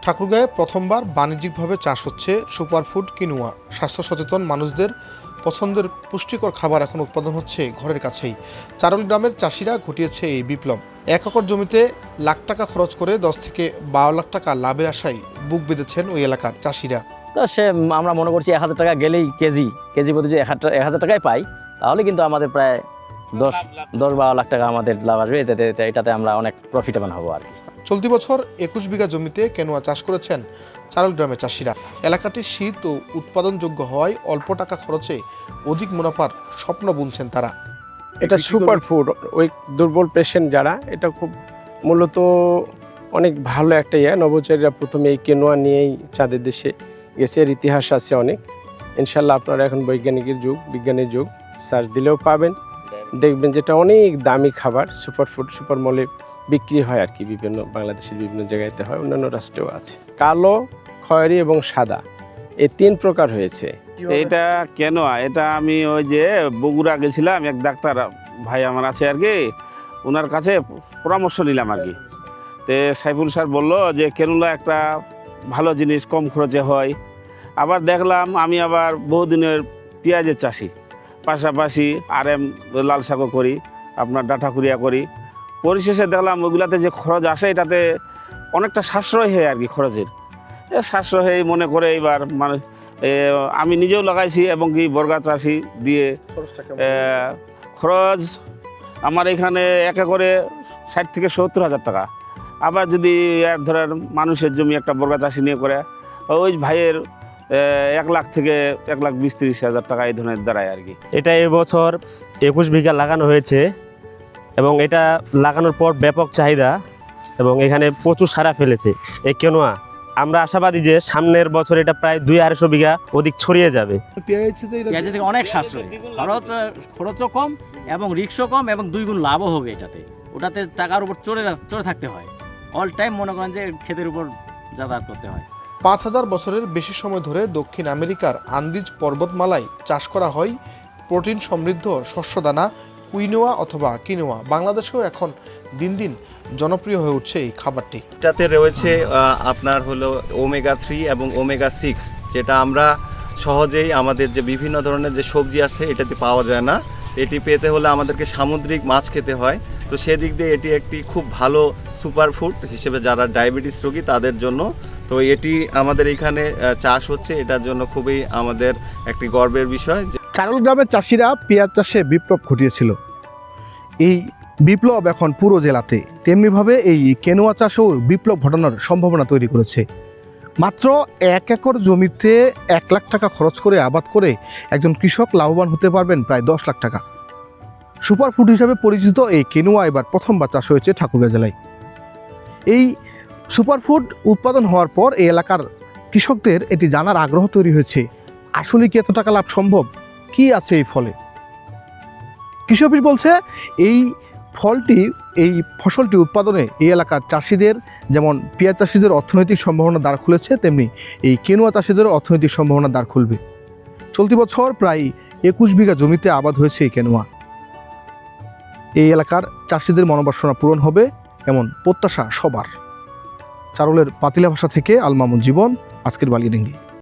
ঠাকুরগাঁয়ে প্রথমবার বাণিজ্যিকভাবে চাষ হচ্ছে সুপারফুড কিনুয়া। স্বাস্থ্য সচেতন মানুষদের পছন্দের পুষ্টিকর খাবার এখন উৎপাদন হচ্ছে ঘরের কাছেই। চারুল গ্রামের চাষিরা ঘটিয়েছে এই বিপ্লব। 1 একর জমিতে লাখ টাকা খরচ করে 10 থেকে 12 লাখ টাকা লাভের আশায় বুক বেঁধেছেন ওই এলাকার চাষিরা। তো আমরা মনে করছি 1000 টাকা গেলেই কেজি প্রতি যে 1000 টাকায় পাই, তাহলে কিন্তু আমাদের প্রায় 10-12 লাখ টাকা আমাদের লাভ আসবে। এটাতে আমরা অনেক প্রফিটেবল হবো আর কি। চলতি বছর 21 বিঘা জমিতে কেনুয়া চাষ করেছেন চারুল গ্রামের চাষিরা। এলাকাটি শীত ও উৎপাদনযোগ্য হওয়ায় অল্প টাকা খরচে অধিক মুনাফার স্বপ্ন বুনছেন তারা। এটা সুপার ফুড, ওই দুর্বল পেশেন্ট যারা, এটা খুব মূলত অনেক ভালো একটা নবচারীরা প্রথমে এই কেনোয়া নিয়েই চাঁদের দেশে গেছে, এর ইতিহাস আছে অনেক। ইনশাল্লাহ আপনারা এখন বিজ্ঞানের যুগ, সার্চ দিলেও পাবেন, দেখবেন যেটা অনেক দামি খাবার। সুপার ফুড সুপার মলে বিক্রি হয় আর কি, বিভিন্ন বাংলাদেশের বিভিন্ন জায়গাতে হয়, অন্যান্য রাষ্ট্রেও আছে। কালো, খয়েরি এবং সাদা, এই 3 প্রকার হয়েছে। এটা কেন এটা আমি ওই যে বগুড়া গেছিলাম, এক ডাক্তার ভাই আমার আছে আর কি, ওনার কাছে পরামর্শ নিলাম আর কি। তো সাইফুল স্যার বললো যে কেনুলা একটা ভালো জিনিস, কম খরচে হয়। আবার দেখলাম আমি আবার বহুদিনের পেঁয়াজের চাষি, পাশাপাশি RM লাল শাকও করি, আপনার ডাঁটা কুড়িয়া করি। পরিশেষে দেখলাম ওইগুলাতে যে খরচ আসে এটাতে অনেকটা সাশ্রয় হয় আর কি, খরচের সাশ্রয় হয়ে মনে করে এইবার মানে আমি নিজেও লাগাইছি এবং কি বর্গা চাষি দিয়ে খরচ আমার এখানে 1 একরে 60 থেকে 70 হাজার টাকা। আবার যদি ধরেন মানুষের জমি একটা বর্গা চাষি নিয়ে করে, ওই ভাইয়ের 1 লাখ থেকে 1,20-30 হাজার টাকা এই ধরনের দাঁড়ায় আর কি। এটা এবছর 21 বিঘা লাগানো হয়েছে এবং এটা লাগানোর পর ব্যাপক চাহিদা এবং এখানে প্রচুর সাড়া ফেলেছে এই কেনোয়া। আমরা আশাবাদী যে সামনের বছর এটা প্রায় 200-250 বিঘা অধিক ছড়িয়ে যাবে। পেঁয়াজের থেকে অনেক সাশ্রয়, খরচও কম এবং রিস্কও কম এবং 2 গুণ লাভও হবে এটাতে। ওটাতে টাকার উপর চড়ে থাকতে হয়, অল টাইম মনে করেন যে ক্ষেতের উপর যাতায়াত করতে হয়। 5000 বছরের বেশি সময় ধরে দক্ষিণ আমেরিকার আন্দিজ পর্বতমালায় চাষ করা হয় প্রোটিন সমৃদ্ধ শস্যদানা কুইনোয়া অথবা কিনোয়া। বাংলাদেশেও এখন দিন দিন জনপ্রিয় হয়ে উঠছে এই খাবারটি। এটাতে রয়েছে আপনার হলো ওমেগা-3 এবং ওমেগা-6, যেটা আমরা সহজেই আমাদের যে বিভিন্ন ধরনের যে সবজি আছে এটাতে পাওয়া যায় না। এটি পেতে হলে আমাদেরকে সামুদ্রিক মাছ খেতে হয়। তো সেদিক দিয়ে এটি একটি খুব ভালো সুপারফুড হিসেবে যারা ডায়াবেটিস রোগী তাদের জন্য। তো এটি আমাদের এখানে চাষ হচ্ছে, এটার জন্য খুবই আমাদের একটি গর্বের বিষয়। চারুল গ্রামের চাষিরা পেঁয়াজ চাষে বিপ্লব ঘটিয়েছিল। এই বিপ্লব এখন পুরো জেলাতে, তেমনিভাবে এই কেনোয়া চাষেও বিপ্লব ঘটানোর সম্ভাবনা তৈরি করেছে। মাত্র 1 একর জমিতে 1 লাখ টাকা খরচ করে আবাদ করে একজন কৃষক লাভবান হতে পারবেন প্রায় 10 লাখ টাকা। সুপারফুড হিসাবে পরিচিত এই কেনোয়া এবার প্রথমবার চাষ হয়েছে ঠাকুরগাঁও জেলায়। এই সুপারফুড উৎপাদন হওয়ার পর এই এলাকার কৃষকদের এটি জানার আগ্রহ তৈরি হয়েছে, আসলে কি এত টাকা লাভ সম্ভব, কি আছে এই ফলে। কৃষি অফিস বলছে এই ফসলটি উৎপাদনে এই এলাকার চাষিদের, যেমন পেঁয়াজ চাষিদের অর্থনৈতিক সম্ভাবনা দ্বার খুলেছে, তেমনি এই কেনোয়া চাষিদেরও অর্থনৈতিক সম্ভাবনা দ্বার খুলবে। চলতি বছর প্রায় 21 বিঘা জমিতে আবাদ হয়েছে এই কেনোয়া। এই এলাকার চাষিদের মনোবাসনা পূরণ হবে এমন প্রত্যাশা সবার। চারুলের পাতিলা ভাষা থেকে আল মামুন জীবন, আজকের বালিডেঙ্গি।